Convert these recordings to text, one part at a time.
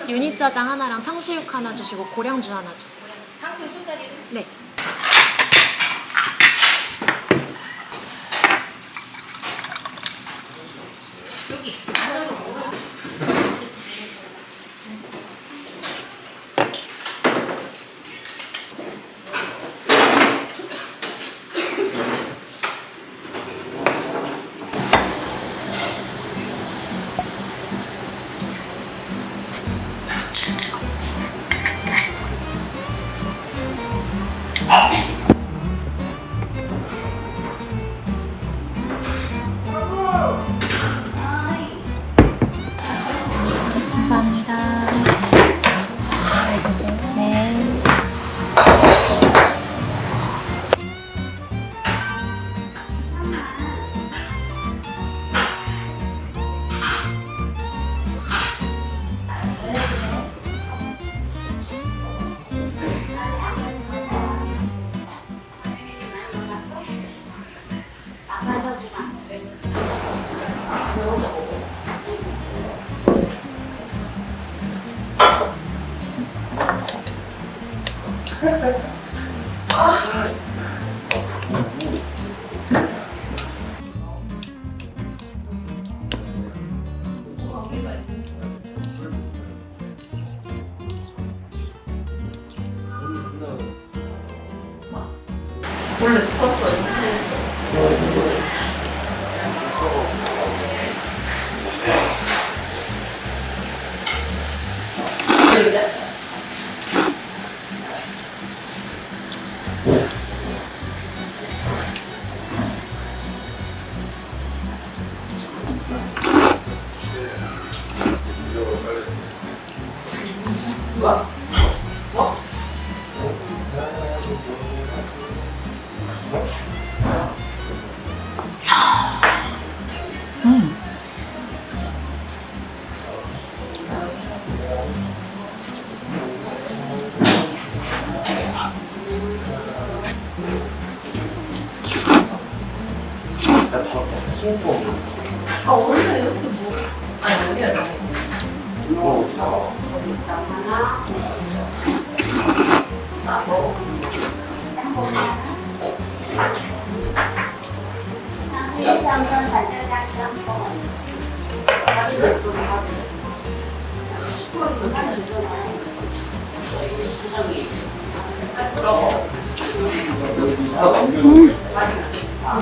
유니 짜장 하나랑 탕수육 하나 주시고 고량주 하나 주세요. 탕수육 술자리로? 네. 여기. 감사합니다. 네. 원래 붙었어. 와. 뭐? 아, 오늘 이렇게 뭐. 아니, 어디야,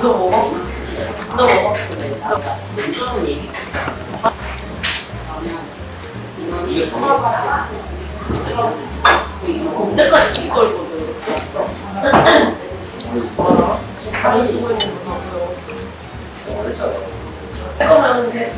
너 먹어? 너 먹어? 이거는 얘기. 이게 주말까지. 언제까지 이걸 보죠? 다른 쓰고 있는 거 없어요. 이거면 되지.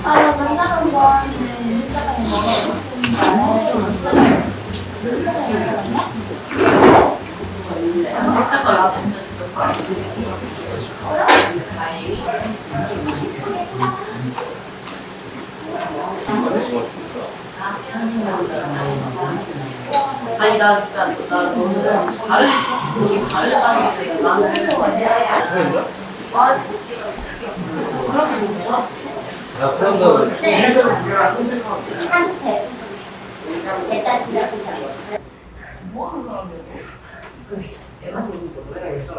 아, 만나는 거는 유니짜장이 그래서 나 진짜 지금 다행히 아니 나 너는 다른 짱이 나는 그렇게 못 몰라. 야, 그런다고. 한테 일단 기다려주세요. 뭐 하는 사람이야? 내가 쓰는 거 내가 이 사람.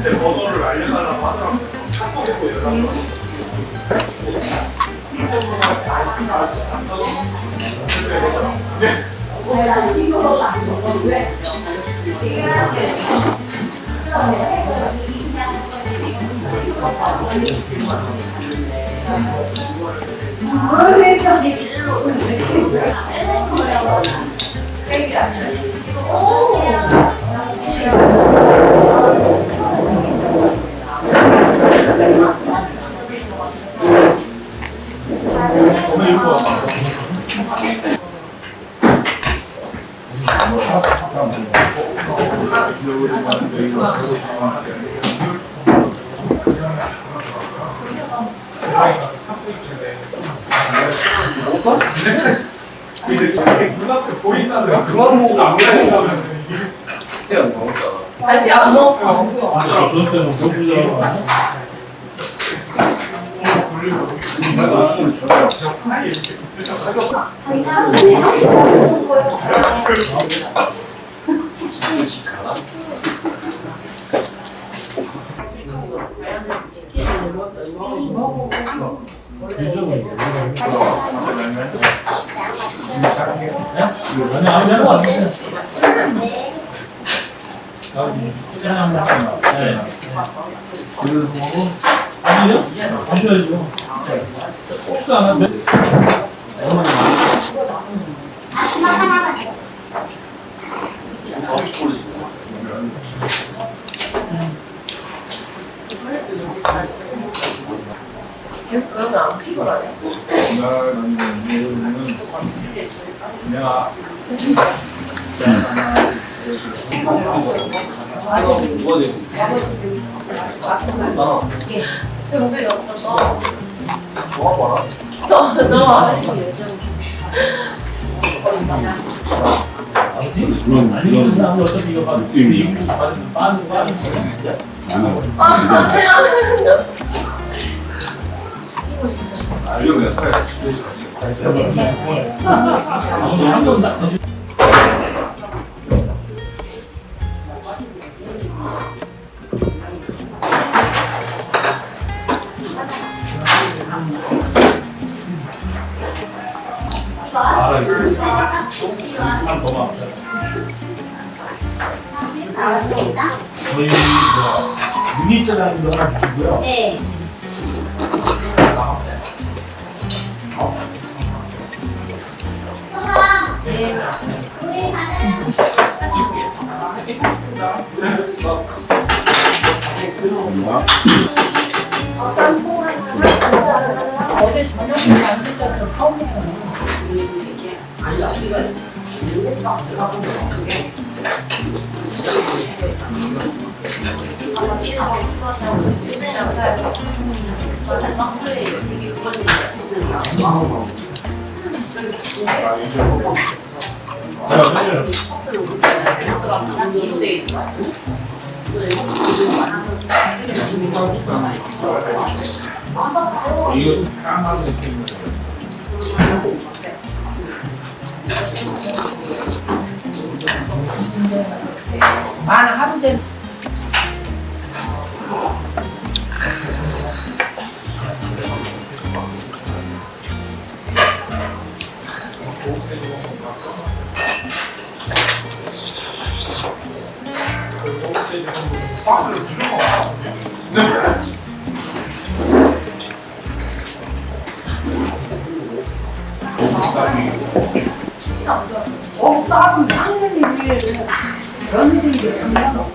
너의 번호를 알려달라고 하더라고요. 오늘 입고 왔다. 눈앞에 보인다는 그만 보고 안 보인다는 아직 안 먹었어. 아, 저 때는 보여주잖아. 아니요? 마셔야죠. 꼭도 안 한대. 계속 그러면 안 피곤하네. 내가 정수이 없어. 너 아니 어차피 이거 받으면 빠지고 아, 이거 그냥 차라리 한번 딱 참더 많다. 나왔습니다. 저희 유니짜장도 하나 주시고요. 네. 우리 가는 어제 저녁에 만드셨던 처음이에요. 이게 안 잡히가 7박스가 그게 만 하루 된 나는 당연히 위에 연들이 그냥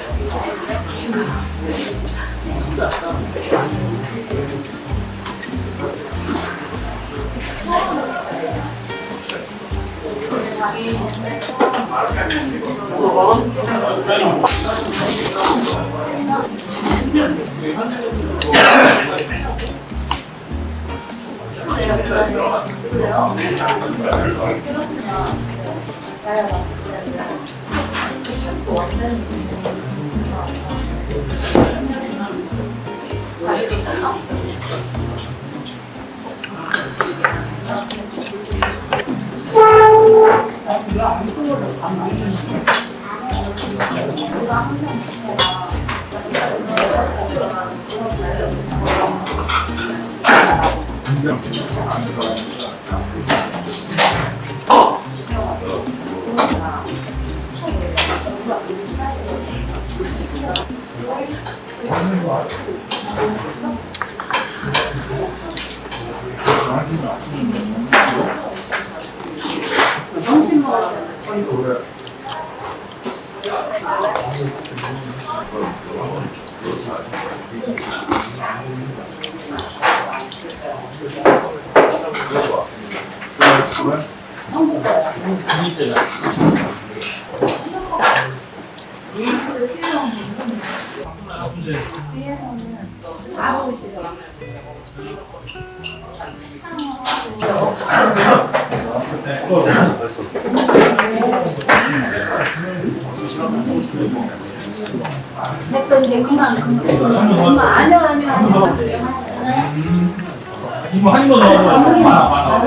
이거 한 입만 넣어보면 많아.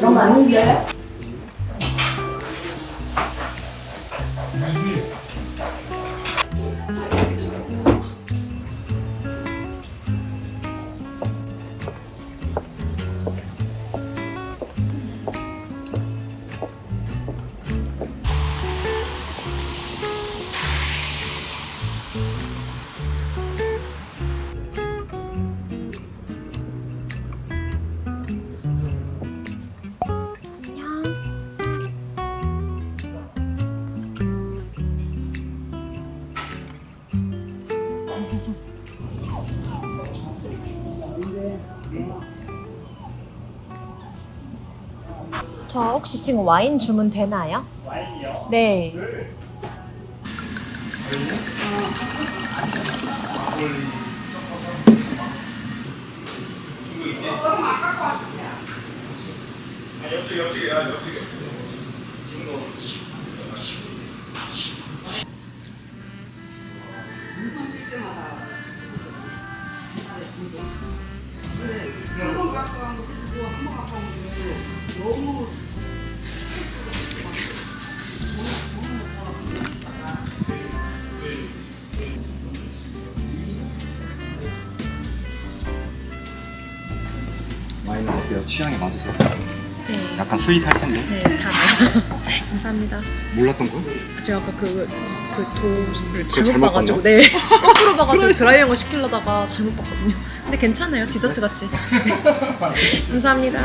너무 아닌데? 저 혹시 지금 와인 주문 되나요? 와인이요? 네. 와인은 어때요? 취향에 맞으세요? 네. 약간 스윗할 텐데. 네, 달아요. 감사합니다. 몰랐던 거? 제가 아까 그 도를 그거 잘못 잘못 봐가지고 봤나? 네 거꾸로 봐가지고 드라이한 거 시키려다가 잘못 봤거든요. 근데 괜찮아요. 디저트 같이. 네. 감사합니다.